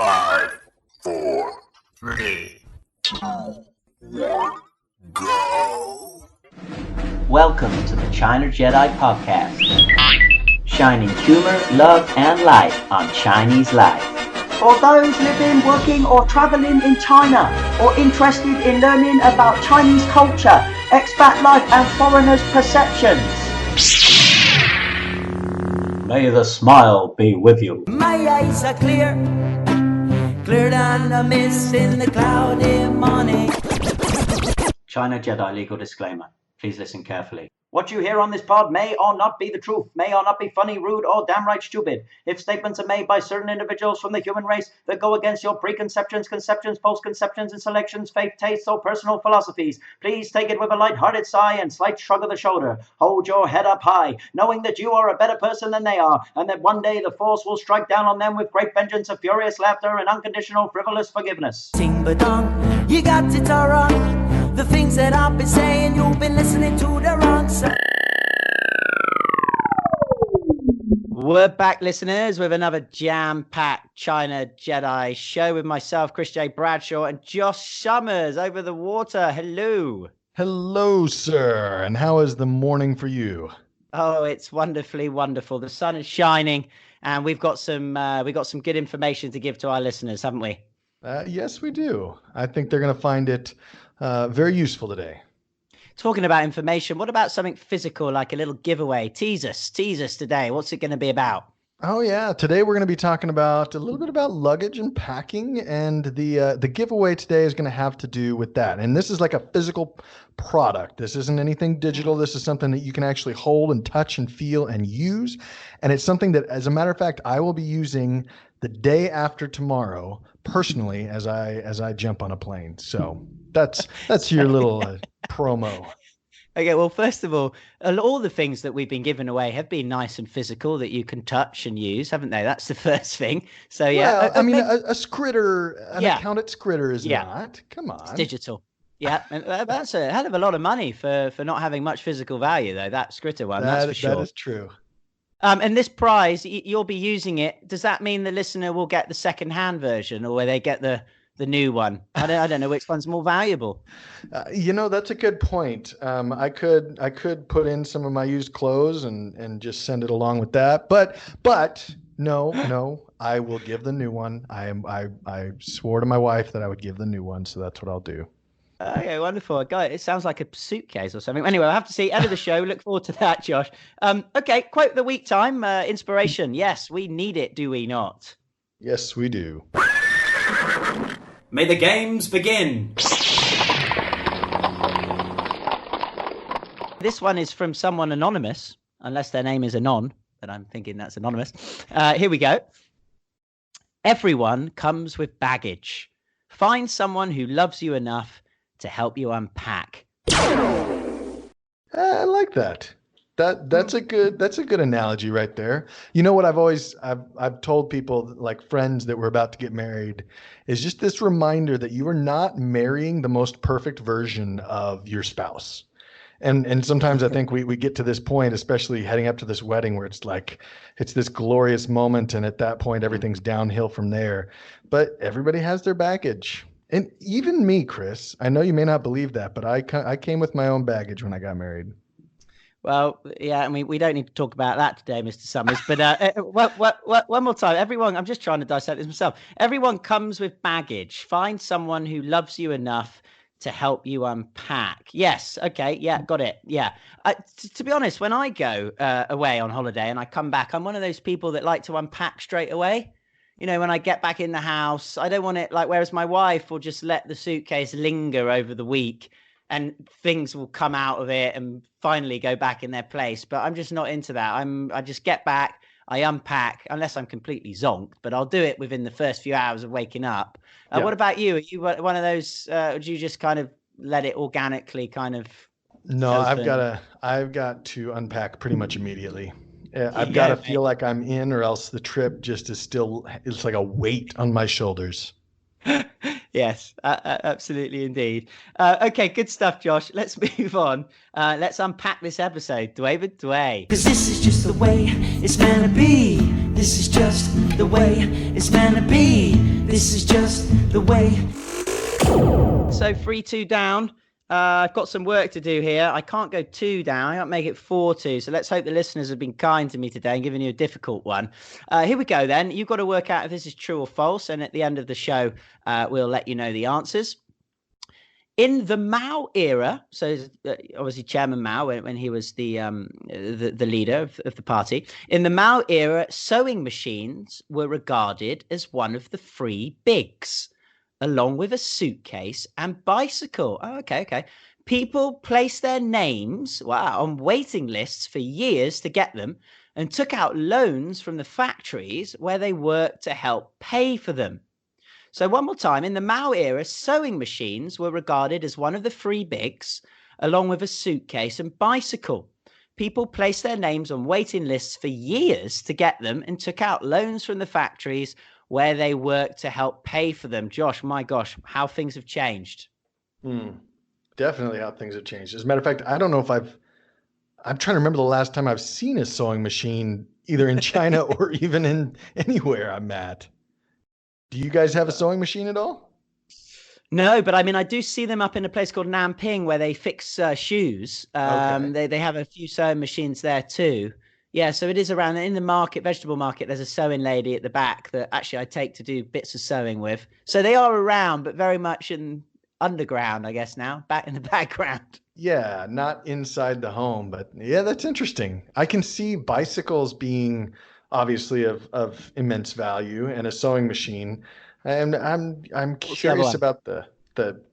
5, 4, 3, 2, 1, go. Welcome to the China Jedi podcast, shining humor, love, and light on Chinese life. For those living, working, or traveling in China, or interested in learning about Chinese culture, expat life, and foreigners' perceptions. May the smile be with you. My eyes are clear, cleared on the mist in the cloudy morning. China Jedi legal disclaimer. Please listen carefully. What you hear on this pod may or not be the truth, may or not be funny, rude, or downright stupid. If statements are made by certain individuals from the human race that go against your preconceptions, conceptions, postconceptions, and selections, faith, tastes, or personal philosophies, please take it with a light-hearted sigh and slight shrug of the shoulder. Hold your head up high, knowing that you are a better person than they are, and that one day the force will strike down on them with great vengeance of furious laughter and unconditional frivolous forgiveness. Ting ba dong, you got it all wrong. The things that I've been saying, you've been listening to the wrong side. We're back, listeners, with another jam-packed China Jedi show with myself, Chris J. Bradshaw, and Josh Summers over the water. Hello. Hello, sir. And how is the morning for you? Oh, it's wonderfully wonderful. The sun is shining, and we've got some good information to give to our listeners, haven't we? Yes, we do. I think they're going to find it very useful today. Talking about information, what about something physical, like a little giveaway? Tease us today. What's it going to be about? Oh, yeah. Today we're going to be talking about a little bit about luggage and packing, and the giveaway today is going to have to do with that. And this is like a physical product. This isn't anything digital. This is something that you can actually hold and touch and feel and use. And it's something that, as a matter of fact, I will be using the day after tomorrow personally as I jump on a plane. So that's your little promo. Okay, well, first of all the things that we've been giving away have been nice and physical that you can touch and use, haven't they? That's the first thing. So yeah, well, I mean, a Skritter, an accountant Skritter is not. Come on, it's digital. Yeah, and that's a hell of a lot of money for not having much physical value, though. That Skritter one, that's for sure. That is true. And this prize, you'll be using it. Does that mean the listener will get the second-hand version, or will they get the new one? I don't know which one's more valuable. That's a good point. I could put in some of my used clothes and just send it along with that. But no, I will give the new one. I swore to my wife that I would give the new one, so that's what I'll do. Okay, wonderful. It sounds like a suitcase or something. Anyway, I'll have to see. End of the show. Look forward to that, Josh. Okay, quote of the week time. Inspiration. Yes, we need it, do we not? Yes, we do. May the games begin. This one is from someone anonymous, unless their name is Anon, but I'm thinking that's anonymous. Here we go. Everyone comes with baggage. Find someone who loves you enough to help you unpack. I like that. That's a good analogy right there. You know what I've told people, like friends that were about to get married, is just this reminder that you are not marrying the most perfect version of your spouse. And sometimes I think we get to this point, especially heading up to this wedding, where it's like it's this glorious moment, and at that point everything's downhill from there. But everybody has their baggage. And even me, Chris, I know you may not believe that, but I came with my own baggage when I got married. Well, yeah, I mean, we don't need to talk about that today, Mr. Summers, but one more time. Everyone, I'm just trying to dissect this myself. Everyone comes with baggage. Find someone who loves you enough to help you unpack. Yes. Okay. Yeah. Got it. Yeah. To be honest, when I go away on holiday and I come back, I'm one of those people that like to unpack straight away. You know, when I get back in the house, I don't want it whereas my wife will just let the suitcase linger over the week and things will come out of it and finally go back in their place. But I'm just not into that. I just get back, I unpack, unless I'm completely zonked, but I'll do it within the first few hours of waking up. What about you? Are you one of those, or do you just kind of let it organically kind of? No, open? I've got to unpack pretty much immediately. I've got to feel like I'm in, or else the trip just is still, it's like a weight on my shoulders. Yes, absolutely indeed. Okay, good stuff, Josh. Let's move on. Let's unpack this episode. Dwayne, Dwayne. Cause this is just the way it's meant to be. This is just the way it's meant to be. This is just the way. So 3-2 down. I've got some work to do here. I can't go 2 down. I can't make it 4-2. So let's hope the listeners have been kind to me today and given you a difficult one. Here we go then. You've got to work out if this is true or false. And at the end of the show, we'll let you know the answers. In the Mao era, so obviously Chairman Mao, when he was the leader of the party, in the Mao era, sewing machines were regarded as one of the free bigs, along with a suitcase and bicycle. Oh, okay. People placed their names on waiting lists for years to get them and took out loans from the factories where they worked to help pay for them. So one more time, in the Mao era, sewing machines were regarded as one of the free bigs, along with a suitcase and bicycle. People placed their names on waiting lists for years to get them and took out loans from the factories where they worked to help pay for them. Josh, my gosh, how things have changed. Definitely how things have changed. As a matter of fact, I don't know if I'm trying to remember the last time I've seen a sewing machine either in China or even in anywhere I'm at. Do you guys have a sewing machine at all? No, but I mean, I do see them up in a place called Nanping where they fix shoes. Okay. They have a few sewing machines there too. Yeah, so it is around in the market, vegetable market. There's a sewing lady at the back that actually I take to do bits of sewing with. So they are around, but very much in underground, I guess now, back in the background. Yeah, not inside the home, but yeah, that's interesting. I can see bicycles being obviously of immense value, and a sewing machine. And I'm curious about the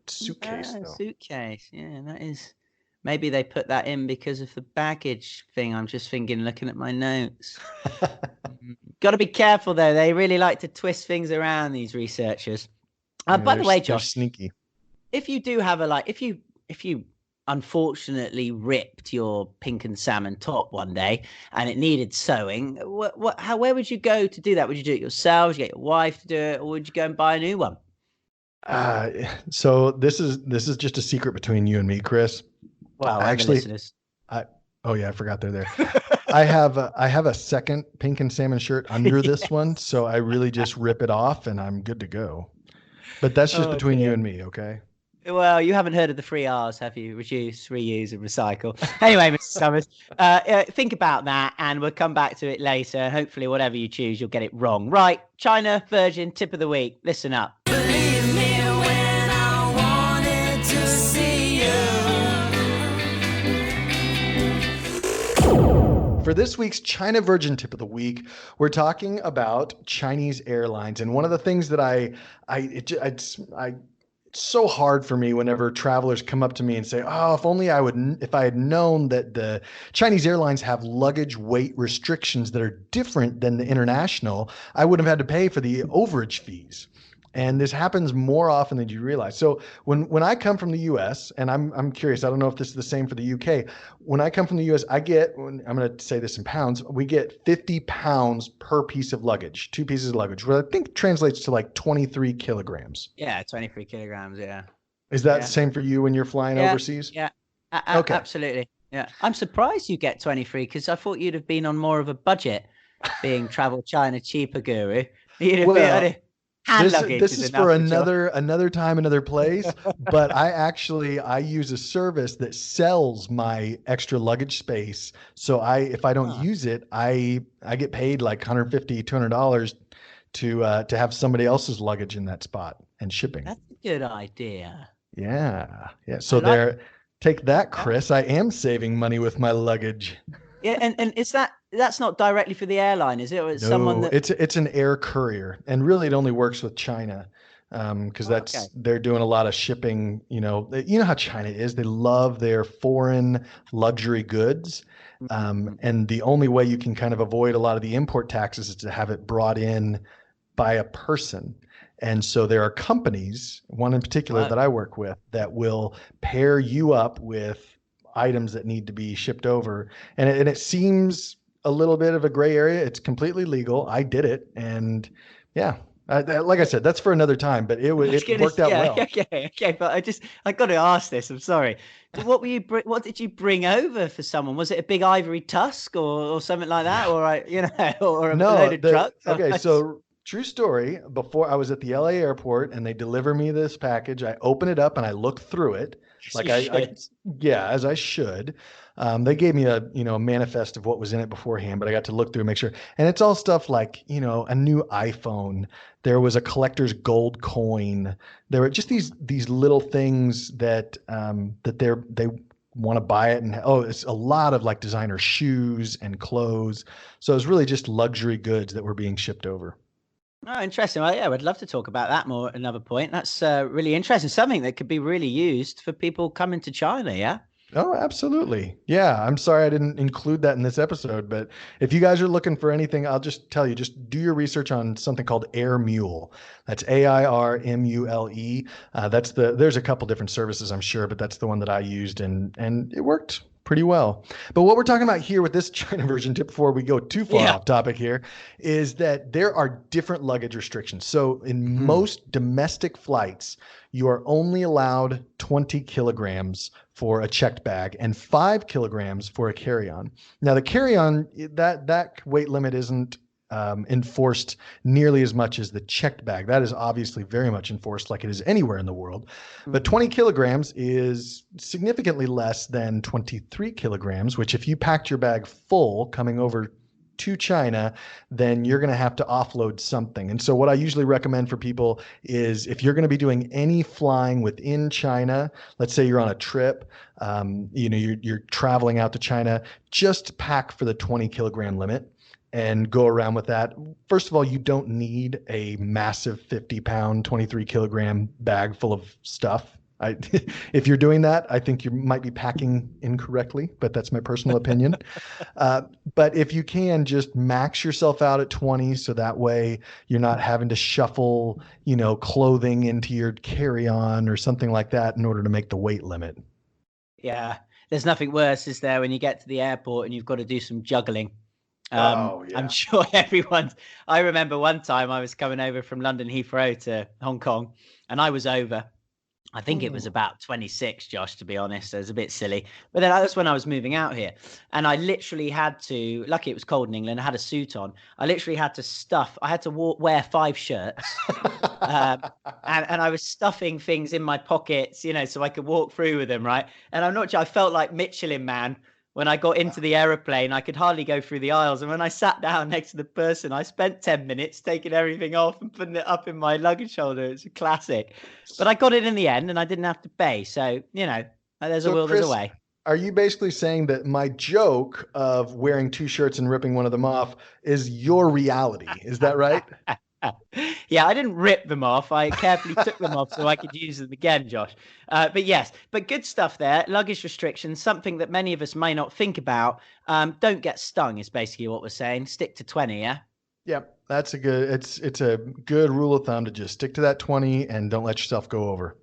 suitcase though. Suitcase, yeah, that is. Maybe they put that in because of the baggage thing. I'm just thinking, looking at my notes. Got to be careful though. They really like to twist things around, these researchers. By the way, Josh, sneaky. If you do have if you unfortunately ripped your pink and salmon top one day and it needed sewing, where would you go to do that? Would you do it yourself? Would you get your wife to do it, or would you go and buy a new one? So this is just a secret between you and me, Chris. Wow, actually, oh yeah, I forgot they're there. I have a second pink and salmon shirt under this one, so I really just rip it off and I'm good to go. But that's just between you and me, okay? Well, you haven't heard of the 3 R's, have you? Reduce, reuse, and recycle. Anyway, Mr. Summers, think about that, and we'll come back to it later. Hopefully, whatever you choose, you'll get it wrong. Right, China Virgin tip of the week. Listen up. Believe me when I wanted to see you. For this week's China Virgin tip of the week, we're talking about Chinese airlines, and one of the things that it's so hard for me whenever travelers come up to me and say, "Oh, if I had known that the Chinese airlines have luggage weight restrictions that are different than the international, I wouldn't have had to pay for the overage fees." And this happens more often than you realize. So when I come from the US, and I'm curious, I don't know if this is the same for the UK. When I come from the US, I'm going to say this in pounds, we get 50 pounds per piece of luggage, 2 pieces of luggage, which I think translates to like 23 kilograms. Yeah, 23 kilograms, yeah. Is that the same for you when you're flying overseas? Yeah, okay. Absolutely. Yeah, I'm surprised you get 23 because I thought you'd have been on more of a budget, being travel China cheaper guru. You'd have been... This is for another time, another place. But I use a service that sells my extra luggage space. So if I don't use it, I get paid like $150, $200 to have somebody else's luggage in that spot and shipping. That's a good idea. Yeah. So take that, Chris. I am saving money with my luggage. Yeah, and that's not directly for the airline, is it? Or it's someone that... it's an air courier, and really it only works with China, because they're doing a lot of shipping. You know how China is; they love their foreign luxury goods, and the only way you can kind of avoid a lot of the import taxes is to have it brought in by a person. And so there are companies, one in particular that I work with, that will pair you up with items that need to be shipped over, and it seems a little bit of a gray area. It's completely legal. I did it, and like I said, that's for another time. But it worked out well. Okay. But I got to ask this. I'm sorry. What did you bring over for someone? Was it a big ivory tusk or something like that, or or a load of trucks? Okay, so True story. Before I was at the LA airport and they deliver me this package, I open it up and I look through it. Like You I should. yeah, as I should. They gave me a, a manifest of what was in it beforehand, but I got to look through and make sure. And it's all stuff like, a new iPhone. There was a collector's gold coin. There were just these little things that they want to buy it, and it's a lot of like designer shoes and clothes. So it was really just luxury goods that were being shipped over. Oh, interesting. Well, yeah, I'd love to talk about that more at another point. That's really interesting. Something that could be really used for people coming to China, yeah? Oh, absolutely. Yeah. I'm sorry I didn't include that in this episode, but if you guys are looking for anything, I'll just tell you, just do your research on something called Air Mule. That's AIRMULE. There's a couple different services, I'm sure, but that's the one that I used and it worked pretty well. But what we're talking about here with this China version tip, before we go too far off topic here, is that there are different luggage restrictions. So in most domestic flights, you are only allowed 20 kilograms for a checked bag and 5 kilograms for a carry-on. Now the carry-on, that weight limit isn't enforced nearly as much as the checked bag. That is obviously very much enforced like it is anywhere in the world. But 20 kilograms is significantly less than 23 kilograms, which if you packed your bag full coming over to China, then you're going to have to offload something. And so what I usually recommend for people is if you're going to be doing any flying within China, let's say you're on a trip, you're traveling out to China, just pack for the 20 kilogram limit and go around with that. First of all, you don't need a massive 50-pound, 23 kilogram bag full of stuff. If you're doing that, I think you might be packing incorrectly, but that's my personal opinion. But if you can, just max yourself out at 20, so that way you're not having to shuffle, clothing into your carry-on or something like that in order to make the weight limit. Yeah. There's nothing worse, is there, when you get to the airport and you've got to do some juggling. I'm sure I remember one time I was coming over from London Heathrow to Hong Kong and I was over. I think it was about 26, Josh, to be honest. It was a bit silly. But then that's when I was moving out here. And I literally had to, lucky it was cold in England, I had a suit on. I literally had to wear 5 shirts. And I was stuffing things in my pockets, so I could walk through with them, right? And I felt like Michelin Man. When I got into the aeroplane, I could hardly go through the aisles. And when I sat down next to the person, I spent 10 minutes taking everything off and putting it up in my luggage holder. It's a classic. But I got it in the end and I didn't have to pay. So, there's a will, there's a way. Are you basically saying that my joke of wearing 2 shirts and ripping one of them off is your reality? Is that right? Yeah, I didn't rip them off. I carefully took them off so I could use them again, Josh. But yes, but good stuff there. Luggage restrictions, something that many of us may not think about. Don't get stung is basically what we're saying. Stick to 20, yeah? Yep, that's it's a good rule of thumb to just stick to that 20 and don't let yourself go over.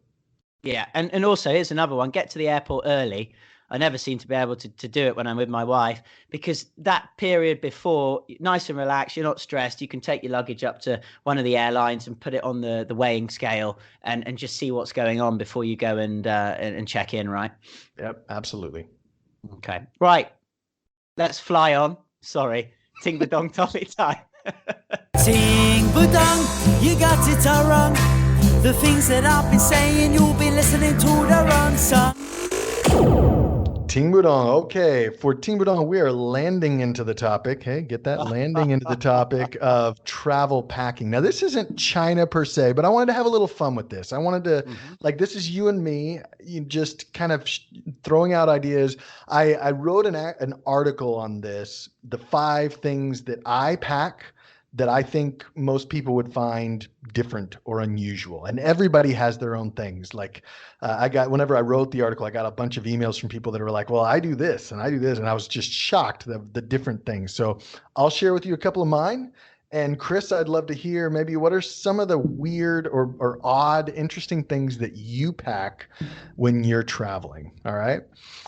Yeah, and also here's another one. Get to the airport early. I never seem to be able to do it when I'm with my wife, because that period before, nice and relaxed, you're not stressed. You can take your luggage up to one of the airlines and put it on the weighing scale and just see what's going on before you go and check in, right? Yep, absolutely. Okay, right. Let's fly on. Sorry, ting ba dong topic time. Ting ba dong, you got it all wrong. The things that I've been saying, you'll be listening to the wrong song. Ting Budong. Okay, for Ting Budong, we are landing into the topic. Hey, get that landing into the topic of travel packing. Now, this isn't China per se, but I wanted to have a little fun with this. I wanted to, this is you and me, just kind of throwing out ideas. I wrote an article on this, the 5 things that I pack that I think most people would find different or unusual. And everybody has their own things. Like whenever I wrote the article, I got a bunch of emails from people that were like, well, I do this and I do this. And I was just shocked the different things. So I'll share with you a couple of mine. And Chris, I'd love to hear maybe what are some of the weird or odd, interesting things that you pack when you're traveling. All right.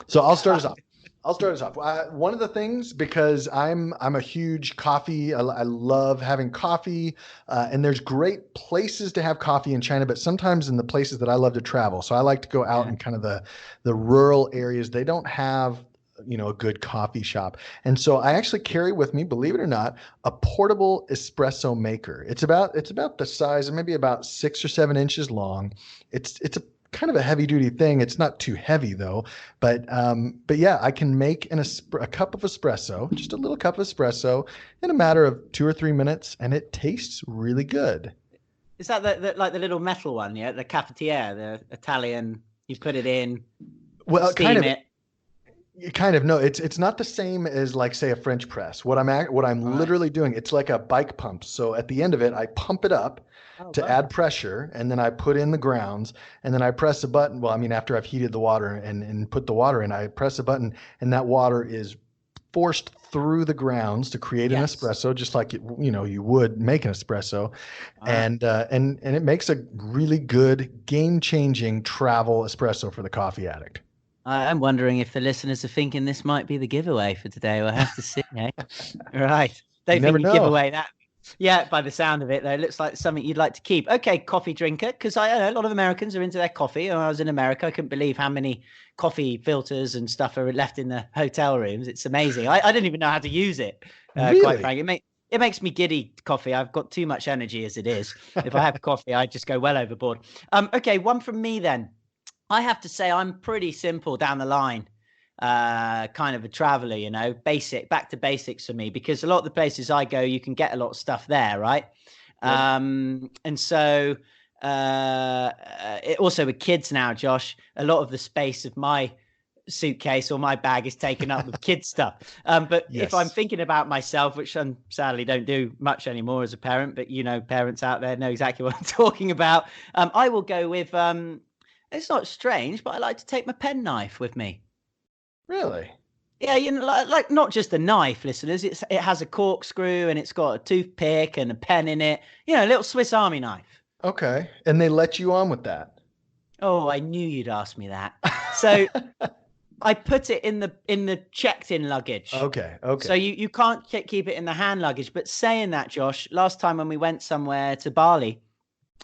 So I'll start us off. One of the things, because I'm a huge coffee, I love having coffee, and there's great places to have coffee in China, but sometimes in the places that I love to travel. So I like to go out in kind of the rural areas. They don't have a good coffee shop. And so I actually carry with me, believe it or not, a portable espresso maker. It's about the size of maybe about 6 or 7 inches long. It's a kind of a heavy duty thing. It's not too heavy though, but yeah, I can make a cup of espresso, just a little cup of espresso in a matter of 2 or 3 minutes, and it tastes really good. Is that the like the little metal one? Yeah, the cafetiere, the Italian. You put it in. Well, steam it. Kind of no, it's not the same as like say a French press. What I'm literally doing, it's like a bike pump. So at the end of it, I pump it up to add pressure, and then I put in the grounds, and then I press a button. Well, I mean, after I've heated the water and put the water in, I press a button, and that water is forced through the grounds to create an espresso, just like you would make an espresso, and it makes a really good game-changing travel espresso for the coffee addict. I'm wondering if the listeners are thinking this might be the giveaway for today. We'll have to see. Eh? Right. Don't think you give away that. Yeah, by the sound of it, though, it looks like something you'd like to keep. Okay, coffee drinker, because I know a lot of Americans are into their coffee. When I was in America, I couldn't believe how many coffee filters and stuff are left in the hotel rooms. It's amazing. I didn't even know how to use it, really? quite frankly. It makes me giddy, coffee. I've got too much energy as it is. If I have coffee, I just go well overboard. Okay, one from me then. I have to say I'm pretty simple down the line, kind of a traveler, basic, back to basics for me, because a lot of the places I go, you can get a lot of stuff there, right? And so it also with kids now, Josh, a lot of the space of my suitcase or my bag is taken up with kids stuff. But if I'm thinking about myself, which I sadly don't do much anymore as a parent, but parents out there know exactly what I'm talking about. I will go with it's not strange, but I like to take my penknife with me. Really? Yeah, like not just a knife, listeners. It has a corkscrew and it's got a toothpick and a pen in it. A little Swiss Army knife. Okay, and they let you on with that? Oh, I knew you'd ask me that. So I put it in the checked-in luggage. Okay. So you can't keep it in the hand luggage. But saying that, Josh, last time when we went somewhere to Bali,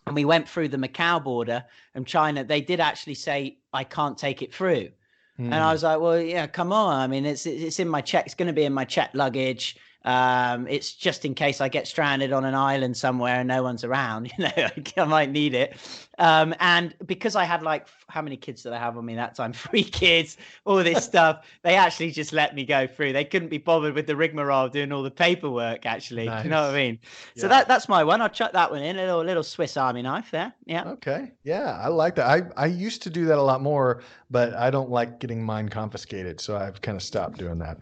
and we went through the Macau border from China, they did actually say, I can't take it through. And I was like, well, yeah, come on. I mean, it's in my check. It's going to be in my checked luggage. It's just in case I get stranded on an island somewhere and no one's around, I might need it. And because I had how many kids did I have on me that time? 3 kids, all this stuff. They actually just let me go through. They couldn't be bothered with the rigmarole doing all the paperwork, actually. Nice. You know what I mean? Yeah. So that's my one. I'll chuck that one in, a little Swiss Army knife there. Yeah. Okay. Yeah, I like that. I used to do that a lot more, but I don't like getting mine confiscated. So I've kind of stopped doing that.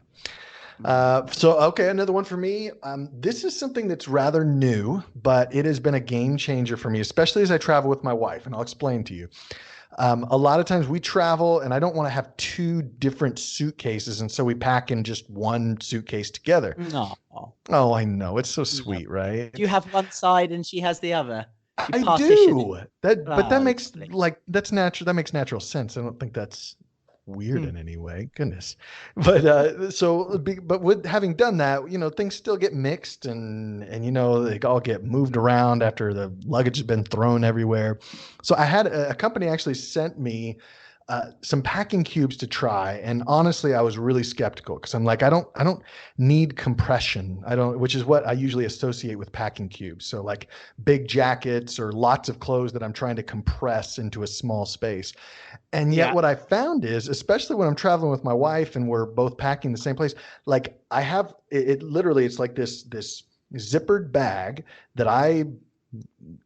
Okay, another one for me. This is something that's rather new, but it has been a game changer for me, especially as I travel with my wife, and I'll explain to you. A lot of times we travel and I don't want to have 2 different suitcases, and so we pack in just one suitcase together. No. Oh, I know. It's so sweet, right? Do you have one side and she has the other? I do. But that makes that's natural. That makes natural sense. I don't think that's weird in any way. Goodness. But but with having done that, things still get mixed and they all get moved around after the luggage has been thrown everywhere. So I had a company actually sent me some packing cubes to try, and honestly I was really skeptical because I'm like, I don't need compression, which is what I usually associate with packing cubes. So like big jackets or lots of clothes that I'm trying to compress into a small space. And yet what I found is, especially when I'm traveling with my wife and we're both packing the same place, like I have it literally, it's like this zippered bag that I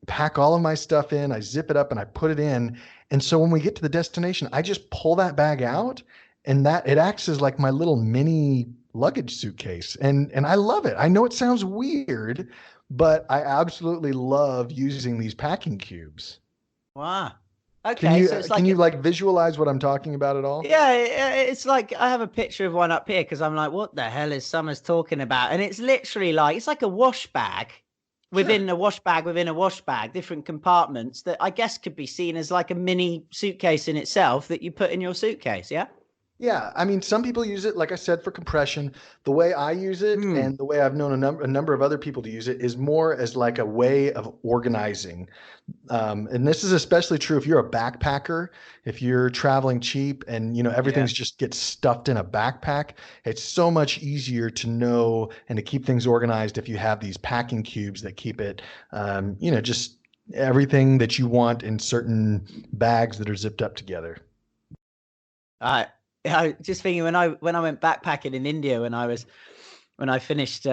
pack all of my stuff in, I zip it up and I put it in. And so when we get to the destination, I just pull that bag out, and that it acts as like my little mini luggage suitcase. And I love it. I know it sounds weird, but I absolutely love using these packing cubes. Wow. Okay. Can you visualize what I'm talking about at all? Yeah, it's like I have a picture of one up here because I'm like, what the hell is Summers talking about? And it's literally it's like a wash bag. Within a wash bag, different compartments that I guess could be seen as like a mini suitcase in itself that you put in your suitcase. Yeah. Yeah, I mean, some people use it, like I said, for compression. The way I use it, Hmm. and the way I've known a number of other people to use it, is more as like a way of organizing. And this is especially true if you're a backpacker, if you're traveling cheap and Yeah. everything's just gets stuffed in a backpack. It's so much easier to know and to keep things organized if you have these packing cubes that keep it, just everything that you want in certain bags that are zipped up together. I I just thinking when I went backpacking in India when I finished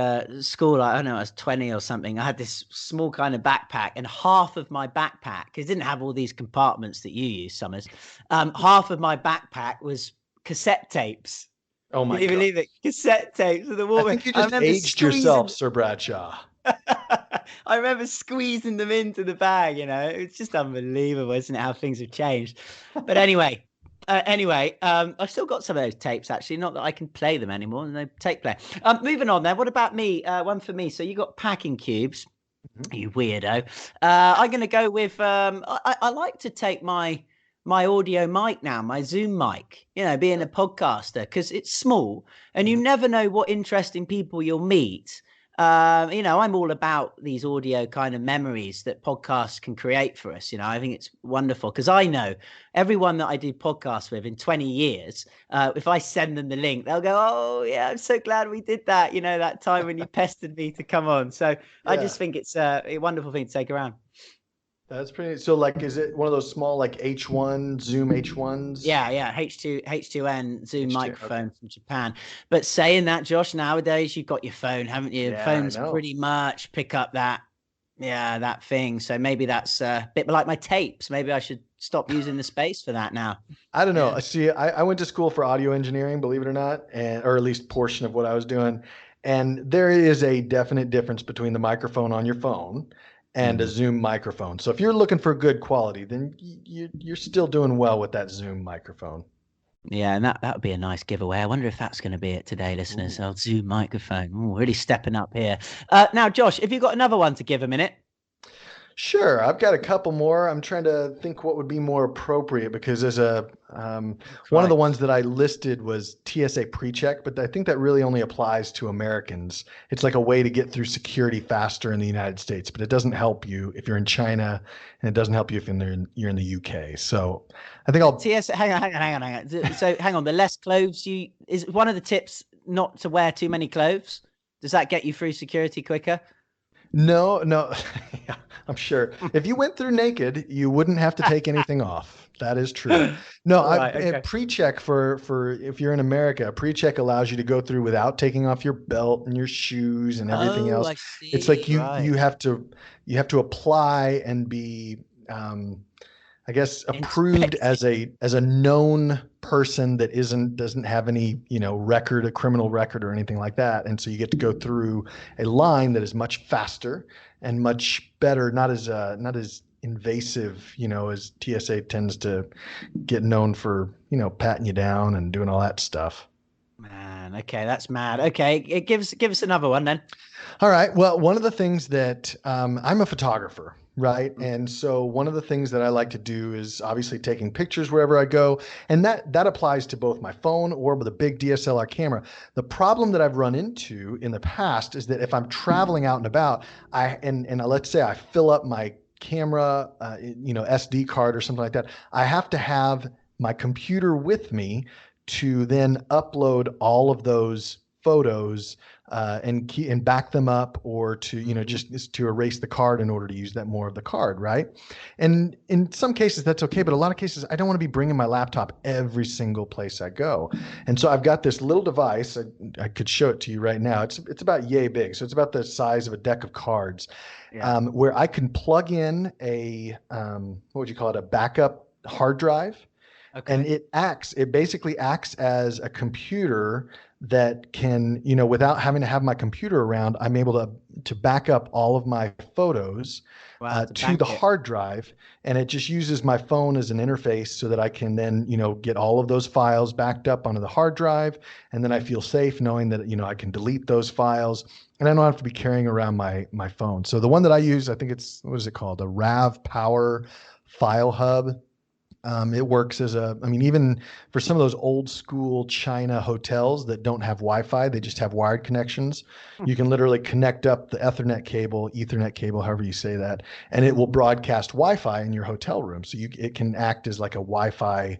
school, I don't know, I was 20 or something. I had this small kind of backpack, and half of my backpack, because it didn't have all these compartments that you use, Summers. Half of my backpack was cassette tapes. Oh Can my you God. believe it? Cassette tapes of the I Walkman. think you I just remember aged yourself, squeezing. Sir Bradshaw. I remember squeezing them into the bag. It's just unbelievable, isn't it? How things have changed. But anyway, I've still got some of those tapes actually. Not that I can play them anymore. No tape player. Moving on then. What about me? One for me. So you got packing cubes. Mhm. You weirdo. I'm going to go with. I like to take my audio mic now, my Zoom mic. Being a podcaster, because it's small and you Mhm. never know what interesting people you'll meet. I'm all about these audio kind of memories that podcasts can create for us. I think it's wonderful because I know everyone that I do podcasts with in 20 years, if I send them the link, they'll go, "Oh, yeah, I'm so glad we did that. That time when you pestered me to come on." So I Yeah, just think it's a wonderful thing to take around. that's pretty. So, like, is it one of those small, like H1 Zoom H1s? Yeah, H2N Zoom H2. Okay. microphone from Japan. But saying that, Josh, nowadays you've got your phone, haven't you? Yeah, I Phones know. pretty much pick up that thing. So maybe that's a bit like my tapes. Maybe I should stop using the space for that now. I don't know. Yeah. I see. I went to school for audio engineering, believe it or not, and or at least portion of what I was doing. And there is a definite difference between the microphone on your phone and a Mm. Zoom microphone. So if you're looking for good quality, then you're still doing well with that Zoom microphone. Yeah, and that would be a nice giveaway. I wonder if that's going to be it today, listeners. Ooh. I'll Zoom microphone. Ooh, really stepping up here. Now, Josh, have you got another one to give a minute? Sure, I've got a couple more. I'm trying to think what would be more appropriate because as a one of the Right. ones that I listed was TSA pre-check, but I think that really only applies to Americans. It's like a way to get through security faster in the United States, but it doesn't help you if you're in China, and it doesn't help you if you're in the UK. So I think I'll TS, hang on. So hang on. The less clothes is one of the tips not to wear too many clothes. Does that get you through security quicker? no, no. Yeah, I'm sure. If you went through naked, you wouldn't have to take anything off. That is true. No, Right. a Okay. pre-check for if you're in America, a pre-check allows you to go through without taking off your belt and your shoes and everything Oh, else. I It's like see. you Right. have to apply and be um, I guess approved Inspected. as a known person that doesn't have any, record, a criminal record or anything like that. And so you get to go through a line that is much faster and much better, not as invasive, as TSA tends to get known for, patting you down and doing all that stuff. Man. Okay, that's mad. Okay, give us another one then. All right. Well, one of the things that I'm a photographer, right? Mm. And so one of the things that I like to do is obviously taking pictures wherever I go, and that applies to both my phone or with a big DSLR camera. The problem that I've run into in the past is that if I'm traveling out and about, let's say I fill up my camera, SD card or something like that, I have to have my computer with me to then upload all of those photos and back them up or to just to erase the card in order to use that more of the card, right? And in some cases that's okay, but a lot of cases I don't want to be bringing my laptop every single place I go. And so I've got this little device. I could show it to you right now. It's about yay big, so it's about the size of a deck of cards, Yeah. where I can plug in a what would you call it, a backup hard drive, and Okay. it basically acts as a computer that can, without having to have my computer around, I'm able to back up all of my photos Wow, to to the bank it. hard drive, and it just uses my phone as an interface so that I can then, get all of those files backed up onto the hard drive, and then I feel safe knowing that, I can delete those files, and I don't have to be carrying around my phone. So the one that I use, I think it's, what is it called, a Rav Power File Hub. It works as even for some of those old school China hotels that don't have Wi-Fi, they just have wired connections. You can literally connect up the Ethernet cable, however you say that, and it will broadcast Wi-Fi in your hotel room. So it can act as like a Wi-Fi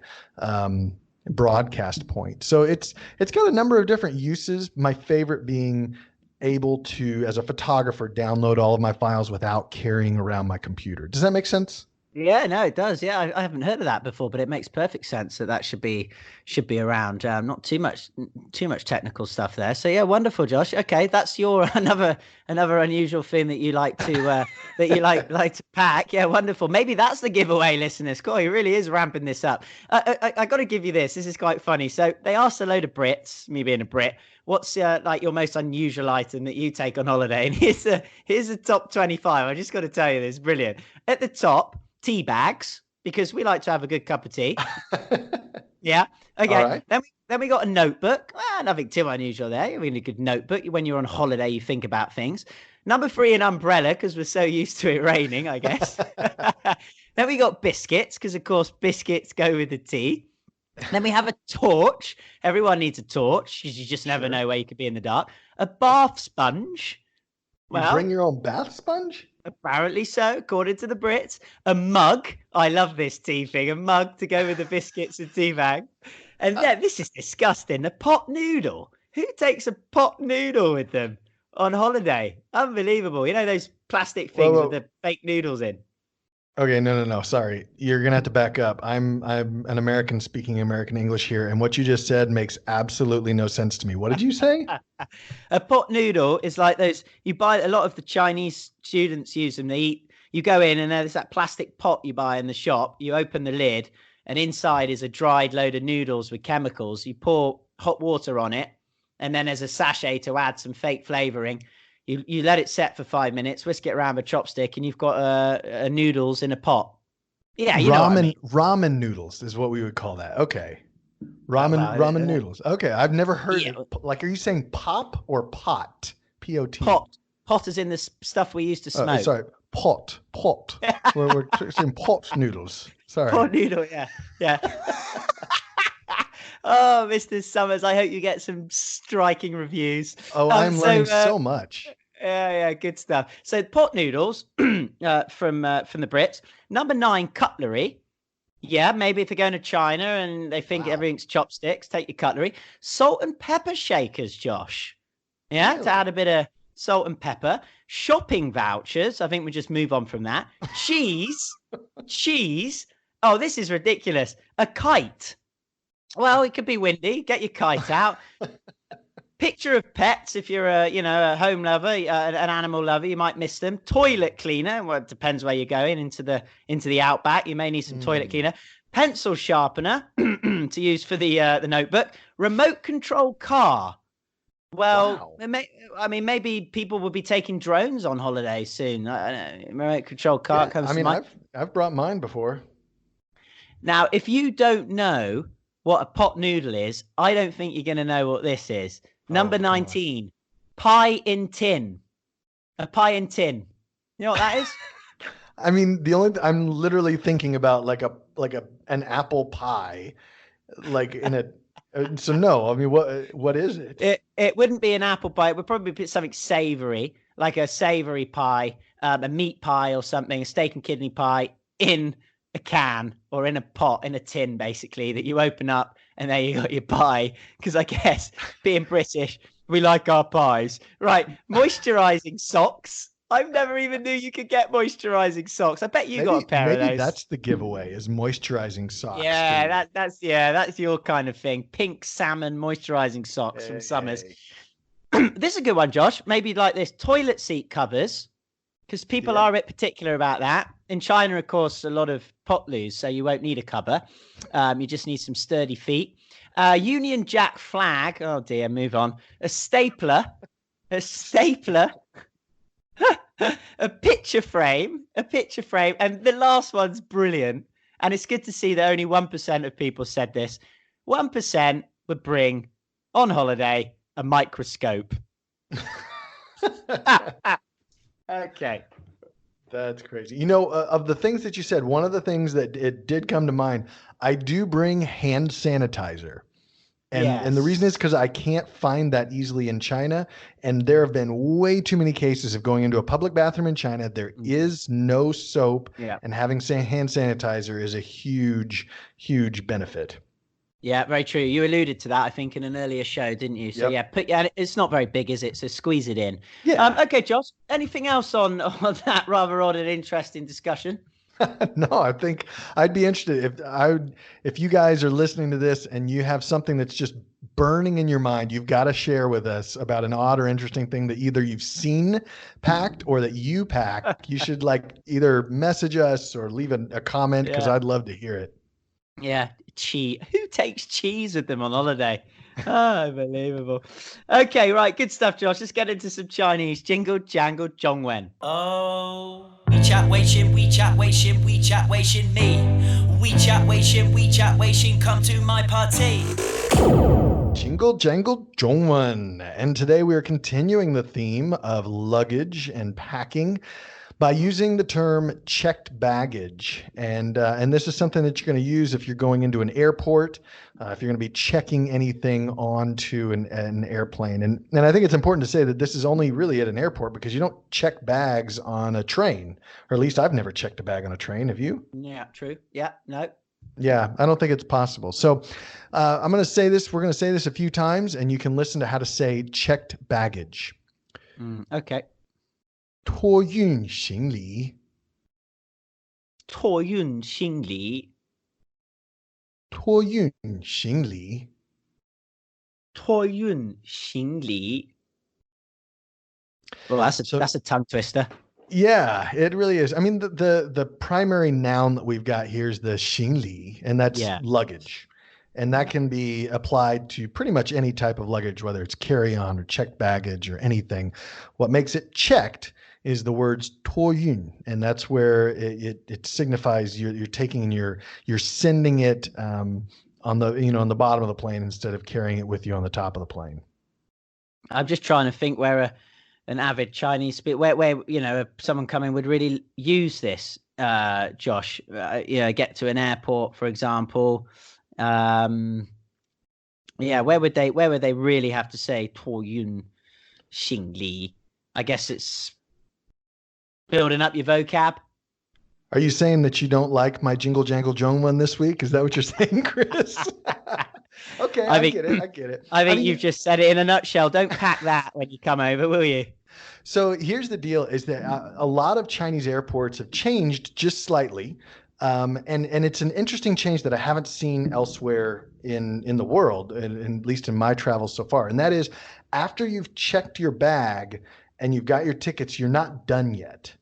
broadcast point. So it's got a number of different uses. My favorite being able to, as a photographer, download all of my files without carrying around my computer. Does that make sense? Yeah, no, it does. Yeah, I haven't heard of that before, but it makes perfect sense that should be around. Not too much technical stuff there. So yeah, wonderful, Josh. Okay, that's your another unusual thing that you like to that you like to pack. Yeah, wonderful. Maybe that's the giveaway, listeners. God, he really is ramping this up. I got to give you this. This is quite funny. So they asked a load of Brits, me being a Brit, what's like your most unusual item that you take on holiday? And here's the top 25. I just got to tell you this, brilliant. At the top, tea bags, because we like to have a good cup of tea. Yeah. Okay. Right. Then we got a notebook. Nothing too unusual there. I mean, a good notebook. When you're on holiday, you think about things. Number 3, an umbrella, because we're so used to it raining, I guess. Then we got biscuits, because of course biscuits go with the tea. Then we have a torch. Everyone needs a torch, because you just never know where you could be in the dark. A bath sponge. You bring your own bath sponge? Apparently so, according to the Brits. A mug. I love this tea thing. A mug to go with the biscuits and tea bag. And then, this is disgusting. A pot noodle. Who takes a pot noodle with them on holiday? Unbelievable. You know those plastic things with the fake noodles in? Okay, no. Sorry. You're going to have to back up. I'm an American speaking American English here, and what you just said makes absolutely no sense to me. What did you say? A pot noodle is like those, you buy, a lot of the Chinese students use them. You go in and there's that plastic pot you buy in the shop. You open the lid and inside is a dried load of noodles with chemicals. You pour hot water on it and then there's a sachet to add some fake flavoring. You let it set for 5 minutes, whisk it around with a chopstick, and you've got noodles in a pot. Yeah, you know what I mean. Ramen noodles is what we would call that. Okay. Ramen noodles. Okay, I've never heard like, are you saying pop or pot? P-O-T. Pot is in the stuff we used to smoke. Sorry, pot. we're saying pot noodles. Sorry. Pot noodle, yeah. Oh, Mr. Summers, I hope you get some striking reviews. Oh, I'm learning so much. Yeah, good stuff. So pot noodles from the Brits. Number 9, cutlery. Yeah, maybe if you're going to China and they think everything's chopsticks, take your cutlery. Salt and pepper shakers, Josh. Yeah, really? To add a bit of salt and pepper. Shopping vouchers. I think we just move on from that. Cheese. Oh, this is ridiculous. A kite. Well, it could be windy. Get your kite out. Picture of pets. If you're a home lover, an animal lover, you might miss them. Toilet cleaner. Well, it depends where you're going. Into the outback, you may need some toilet cleaner. Pencil sharpener to use for the notebook. Remote control car. Well, maybe people will be taking drones on holiday soon. I don't know. Remote control car comes to mind. I've brought mine before. Now, if you don't know what a pot noodle is, I don't think you're going to know what this is. Number 19, pie in tin. A pie in tin. You know what that is? I mean, I'm literally thinking about like an apple pie, like in a. So no, I mean, what is it? It wouldn't be an apple pie. It would probably be something savory, like a savory pie, a meat pie or something, a steak and kidney pie in a can or in a pot, in a tin, basically, that you open up and there you got your pie. Because I guess being British, we like our pies. Right, moisturizing socks. I never even knew you could get moisturizing socks. I bet you got a pair of those. Maybe that's the giveaway, is moisturizing socks. Yeah, that's your kind of thing. Pink salmon moisturizing socks from Summers. This is a good one, Josh. Maybe like this, toilet seat covers, because people are a bit particular about that. In China, of course, a lot of potloos, so you won't need a cover. You just need some sturdy feet. Union Jack flag. Oh dear, move on. A stapler. A picture frame, and the last one's brilliant. And it's good to see that only 1% of people said this. 1% would bring on holiday a microscope. Okay. That's crazy. You know, of the things that you said, one of the things that it did come to mind, I do bring hand sanitizer. And the reason is Yes. because I can't find that easily in China. And there have been way too many cases of going into a public bathroom in China. There is no soap, Yeah. and having hand sanitizer is a huge, huge benefit. Yeah, very true. You alluded to that, I think, in an earlier show, didn't you? So Yep. yeah, it's not very big, is it? So squeeze it in. Yeah. Okay, Josh. Anything else on that rather odd and interesting discussion? No, I think I'd be interested if you guys are listening to this and you have something that's just burning in your mind, you've got to share with us about an odd or interesting thing that either you've seen packed or that you pack. You should like either message us or leave a comment because Yeah. I'd love to hear it. Yeah, cheese. Who takes cheese with them on holiday? Oh, unbelievable. Okay, right, good stuff, Josh. Let's get into some Chinese. Jingle, jangle, zhongwen. Oh, WeChat Weixin, WeChat Weixin, WeChat Weixin me. WeChat Weixin, WeChat Weixin, come to my party. Jingle jangle zhongwen. And today we are continuing the theme of luggage and packing by using the term checked baggage. And this is something that you're going to use if you're going into an airport, if you're going to be checking anything onto an airplane. And I think it's important to say that this is only really at an airport because you don't check bags on a train, or at least I've never checked a bag on a train. Have you? Yeah, true. Yeah, no. Yeah, I don't think it's possible. So I'm going to say this. We're going to say this a few times, and you can listen to how to say checked baggage. Okay. 托运行李，托运行李，托运行李。托运行李. Well, that's a tongue twister. Yeah, it really is. I mean, the primary noun that we've got here is the 行李, and that's luggage. And that can be applied to pretty much any type of luggage, whether it's carry-on or checked baggage or anything. What makes it checked is the words 托运, and that's where it signifies you're taking and you're sending it on the bottom of the plane instead of carrying it with you on the top of the plane. I'm just trying to think where an avid Chinese speaker, where someone coming would really use this, Josh. Get to an airport, for example. Where would they really have to say 托运行李? I guess it's building up your vocab. Are you saying that you don't like my jingle jangle zhongwen this week? Is that what you're saying, Chris? Okay, I get it. I think you've just said it in a nutshell. Don't pack that when you come over, will you? So here's the deal: is that a lot of Chinese airports have changed just slightly, and it's an interesting change that I haven't seen elsewhere in the world, and at least in my travels so far. And that is, after you've checked your bag and you've got your tickets, you're not done yet.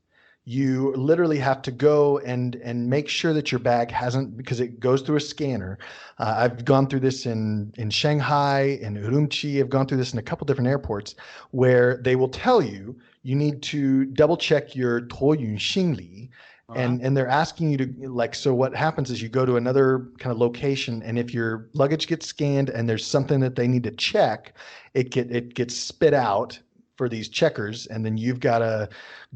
You literally have to go and make sure that your bag hasn't, because it goes through a scanner. I've gone through this in Shanghai, in Urumqi. I've gone through this in a couple different airports where they will tell you need to double check your 托运行李. And they're asking you to, so what happens is you go to another kind of location, and if your luggage gets scanned and there's something that they need to check, it gets spit out for these checkers, and then you've got to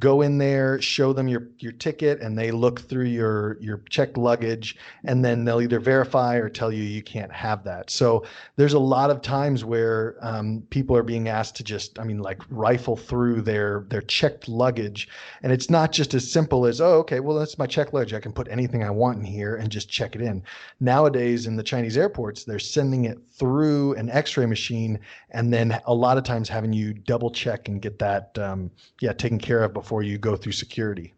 go in there, show them your ticket, and they look through your checked luggage, and then they'll either verify or tell you can't have that. So there's a lot of times where people are being asked to just, rifle through their checked luggage, and it's not just as simple as, oh, okay, well, that's my checked luggage. I can put anything I want in here and just check it in. Nowadays in the Chinese airports, they're sending it through an X-ray machine, and then a lot of times having you double check and get that taken care of before you go through security.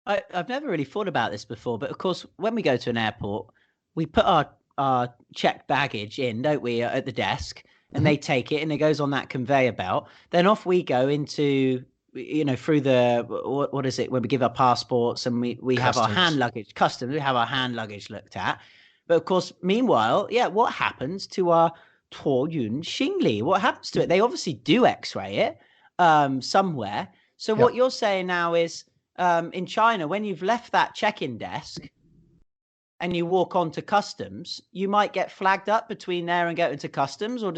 I've never really thought about this before, but of course, when we go to an airport, we put our checked baggage in, don't we, at the desk, and they take it and it goes on that conveyor belt. Then off we go into, through the, what is it, when we give our passports and we have our hand luggage, customs, we have our hand luggage looked at. But of course, meanwhile, what happens to our 托运行李? What happens to it? They obviously do X-ray it somewhere. So what you're saying now is, in China, when you've left that check-in desk and you walk on to customs, you might get flagged up between there and go into customs, or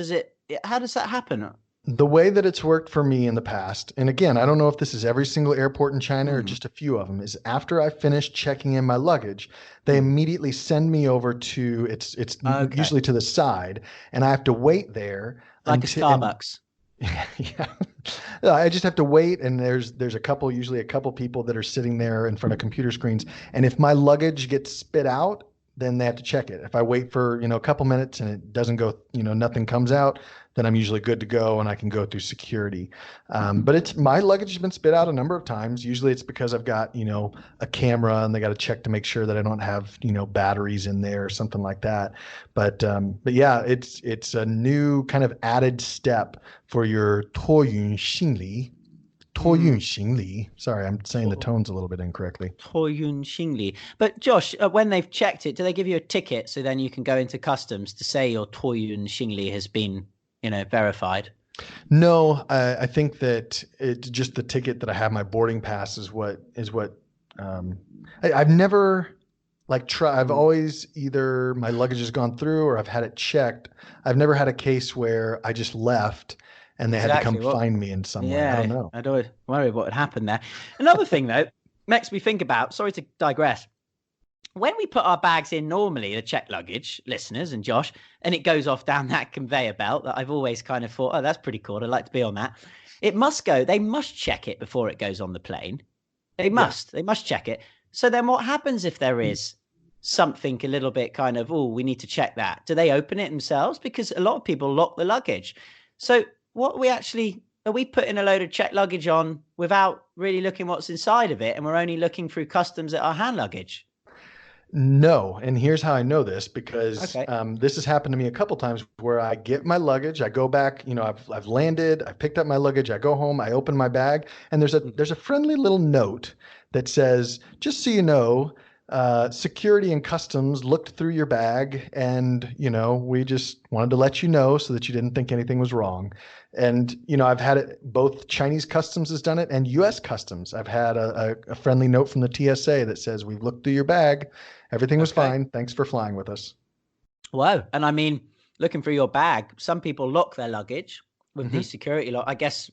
how does that happen? The way that it's worked for me in the past, and again, I don't know if this is every single airport in China or just a few of them, is after I finish checking in my luggage, they immediately send me over to it's Okay. usually to the side, and I have to wait there Like a until Starbucks. yeah. I just have to wait, and there's usually a couple people that are sitting there in front of computer screens, and if my luggage gets spit out, then they have to check it. If I wait for, a couple minutes and it doesn't go, nothing comes out, then I'm usually good to go and I can go through security. But my luggage has been spit out a number of times. Usually it's because I've got, a camera and they got to check to make sure that I don't have, batteries in there or something like that. But yeah, it's a new kind of added step for your 托运行李. 托运行李. Sorry, I'm saying the tones a little bit incorrectly. 托运行李. But Josh, when they've checked it, do they give you a ticket so then you can go into customs to say your 托运行李 has been, verified? No, I think that it's just the ticket that I have. My boarding pass is what I've never I've always either my luggage has gone through or I've had it checked. I've never had a case where I just left and they had to come find me in some way. I don't know. I don't worry what would happen there. Another thing though, makes me think about, sorry to digress. When we put our bags in normally, the checked luggage, listeners and Josh, and it goes off down that conveyor belt that I've always kind of thought, oh, that's pretty cool. I'd like to be on that. They must check it before it goes on the plane. They must check it. So then what happens if there is something a little bit kind of, oh, we need to check that? Do they open it themselves? Because a lot of people lock the luggage. So what are we putting a load of checked luggage on without really looking what's inside of it? And we're only looking through customs at our hand luggage? No. And here's how I know this, because this has happened to me a couple times where I get my luggage, I go back, I've landed, I picked up my luggage, I go home, I open my bag, and there's a friendly little note that says, just so you know, security and customs looked through your bag and, we just wanted to let you know so that you didn't think anything was wrong. And, I've had it, both Chinese customs has done it and US customs. I've had a friendly note from the TSA that says, we've looked through your bag. Everything was fine. Thanks for flying with us. Wow. And I mean, looking through your bag, some people lock their luggage with these security lock. I guess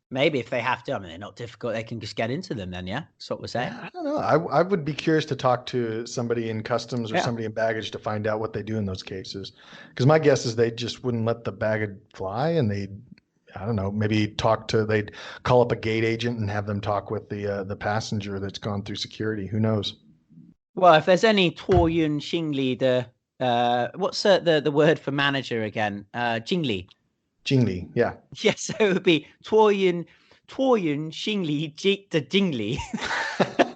maybe if they have to, I mean, they're not difficult. They can just get into them then, yeah? That's what we're saying. I don't know. I would be curious to talk to somebody in customs or somebody in baggage to find out what they do in those cases. Because my guess is they just wouldn't let the baggage fly and I don't know, maybe they'd call up a gate agent and have them talk with the passenger that's gone through security. Who knows? Well, if there's any 托运行李 what's the word for manager again? 经理. Jingli, yeah. Yes, so it would be 托运行李 的经理.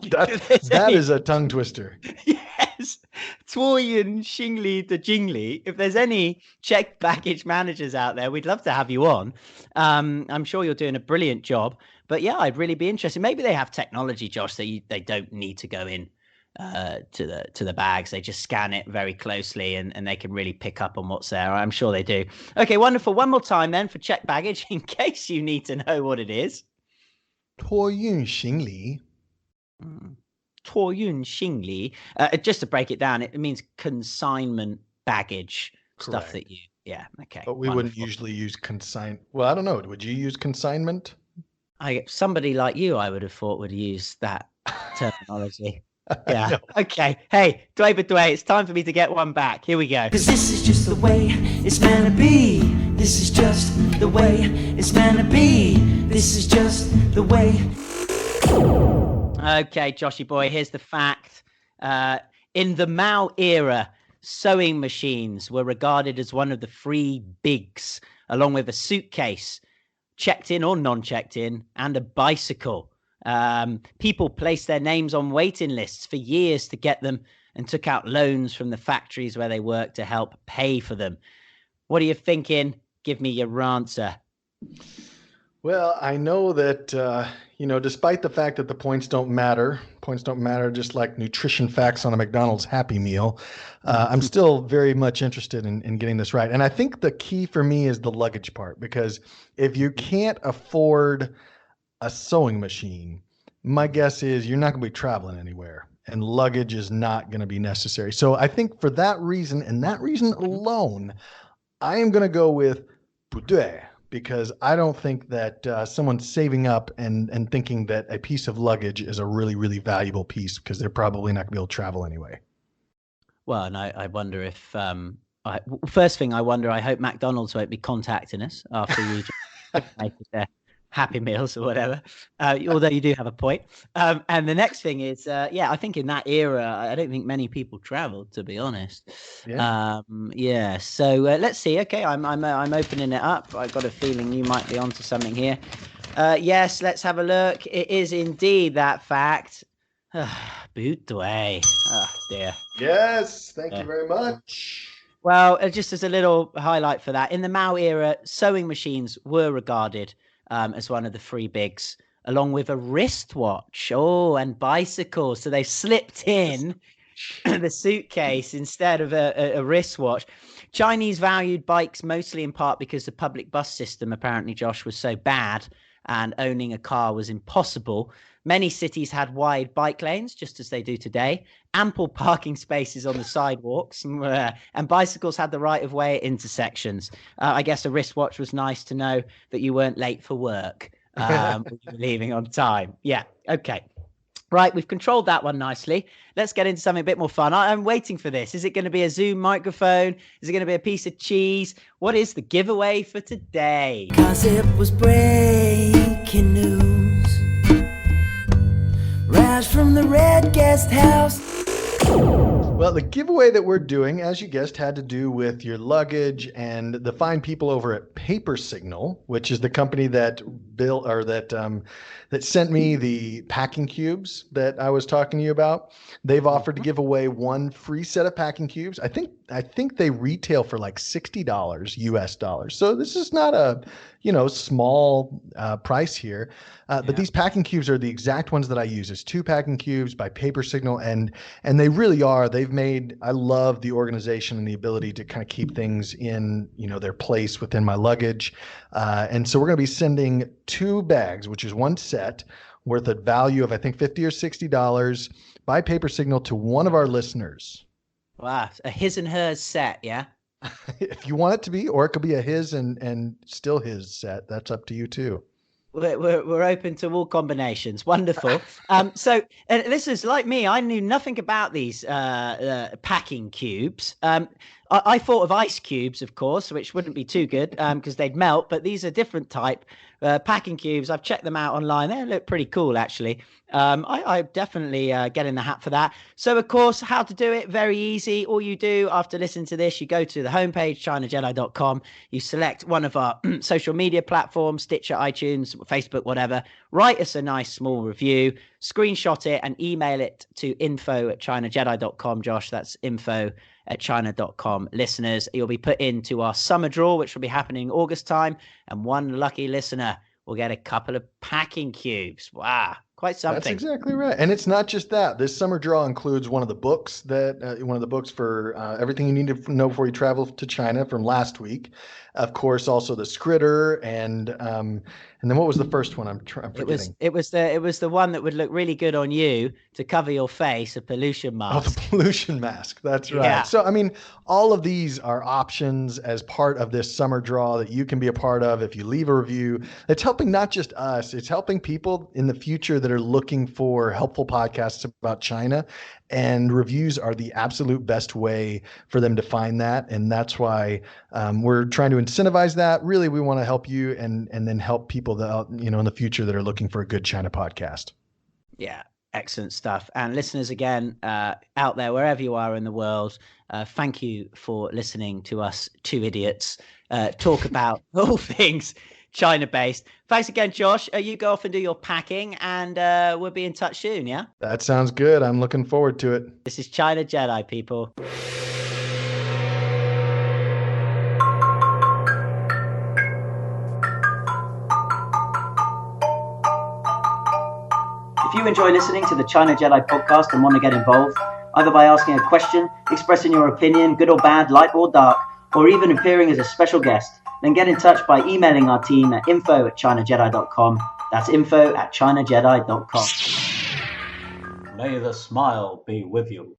That is a tongue twister. Yes, 托运行李 的经理. If there's any checked baggage managers out there, we'd love to have you on. I'm sure you're doing a brilliant job. But yeah, I'd really be interested. Maybe they have technology, Josh, that they don't need to go in to the bags. They just scan it very closely and they can really pick up on what's there. I'm sure they do. Okay, wonderful. One more time then for checked baggage in case you need to know what it is. 托运行李. 托运行李. Just to break it down, it means consignment baggage. Correct. Stuff that okay. But we wouldn't usually use well, I don't know. Would you use consignment? Somebody like you, I would have thought, would use that terminology. Yeah. Okay. Hey, Dway, it's time for me to get one back. Here we go. 'Cause this is just the way it's meant to be. This is just the way it's meant to be. This is just the way. Okay, Joshy boy, here's the fact. In the Mao era, sewing machines were regarded as one of the three bigs, along with a suitcase, checked in or non-checked in, and a bicycle. People placed their names on waiting lists for years to get them and took out loans from the factories where they worked to help pay for them. What are you thinking? Give me your answer. Well, I know that, despite the fact that the points don't matter just like nutrition facts on a McDonald's Happy Meal, I'm still very much interested in getting this right. And I think the key for me is the luggage part, because if you can't afford a sewing machine, my guess is you're not going to be traveling anywhere and luggage is not going to be necessary. So I think for that reason and that reason alone, I am going to go with 不对. because I don't think that someone's saving up and thinking that a piece of luggage is a really, really valuable piece, because they're probably not going to be able to travel anyway. Well, and I wonder if first thing I wonder, I hope McDonald's won't be contacting us after you make their Happy Meals or whatever. Although you do have a point. And the next thing is, I think in that era, I don't think many people traveled, to be honest. Yeah. So let's see. Okay, I'm opening it up. I've got a feeling you might be onto something here. Yes, let's have a look. It is indeed that fact. Boot away. Oh dear. Yes, thank you very much. Well, just as a little highlight for that, in the Mao era, sewing machines were regarded as one of the three bigs, along with a wristwatch. Oh, and bicycles. So they slipped in the suitcase instead of a wristwatch. Chinese valued bikes mostly in part because the public bus system, apparently, Josh, was so bad and owning a car was impossible. Many cities had wide bike lanes, just as they do today, ample parking spaces on the sidewalks, and bicycles had the right of way at intersections. I guess a wristwatch was nice to know that you weren't late for work, or you were leaving on time. Yeah, okay. Right, we've controlled that one nicely. Let's get into something a bit more fun. I'm waiting for this. Is it going to be a Zoom microphone? Is it going to be a piece of cheese? What is the giveaway for today? 'Cause it was breaking news. Right from the Red Guest House. Well, the giveaway that we're doing, as you guessed, had to do with your luggage and the fine people over at Paper Signal, which is the company that that sent me the packing cubes that I was talking to you about. They've offered to give away one free set of packing cubes. I think they retail for like $60 US dollars. So this is not a small price here. But these packing cubes are the exact ones that I use. It's 2 packing cubes by Paper Signal, and they really are. I love the organization and the ability to kind of keep things in, their place within my luggage. And so we're going to be sending 2 bags, which is one set worth a value of, I think, $50 or $60 by Paper Signal to one of our listeners. Wow, a his and hers set, yeah? If you want it to be, or it could be a his and still his set. That's up to you too. We're open to all combinations. Wonderful. So this is like me. I knew nothing about these packing cubes. I thought of ice cubes, of course, which wouldn't be too good because they'd melt. But these are different type packing cubes. I've checked them out online. They look pretty cool, actually. I definitely get in the hat for that. So, of course, how to do it? Very easy. All you do after listening to this, you go to the homepage, ChinaJedi.com. You select one of our social media platforms, Stitcher, iTunes, Facebook, whatever. Write us a nice small review, screenshot it, and email it to info@ChinaJedi.com. Josh, that's info@China.com. Listeners, you'll be put into our summer draw, which will be happening August time, and one lucky listener will get a couple of packing cubes. Wow. Quite something. That's exactly right. And it's not just that. This summer draw includes one of the books for everything you need to know before you travel to China from last week. Of course, also the Skritter and then what was the first one? I'm forgetting. It was the one that would look really good on you to cover your face, a pollution mask. Oh, the pollution mask. That's right. Yeah. So, I mean, all of these are options as part of this summer draw that you can be a part of if you leave a review. It's helping not just us, it's helping people in the future that are looking for helpful podcasts about China. And reviews are the absolute best way for them to find that. And that's why we're trying to incentivize that. Really, we want to help you and then help people that, in the future that are looking for a good China podcast. Yeah, excellent stuff. And listeners, again, out there, wherever you are in the world, thank you for listening to us two idiots talk about all things China-based. Thanks again, Josh. You go off and do your packing, and we'll be in touch soon, yeah? That sounds good. I'm looking forward to it. This is China Jedi, people. If you enjoy listening to the China Jedi podcast and want to get involved, either by asking a question, expressing your opinion, good or bad, light or dark, or even appearing as a special guest, then get in touch by emailing our team at info@ChinaJedi.com. That's info@ChinaJedi.com. May the smile be with you.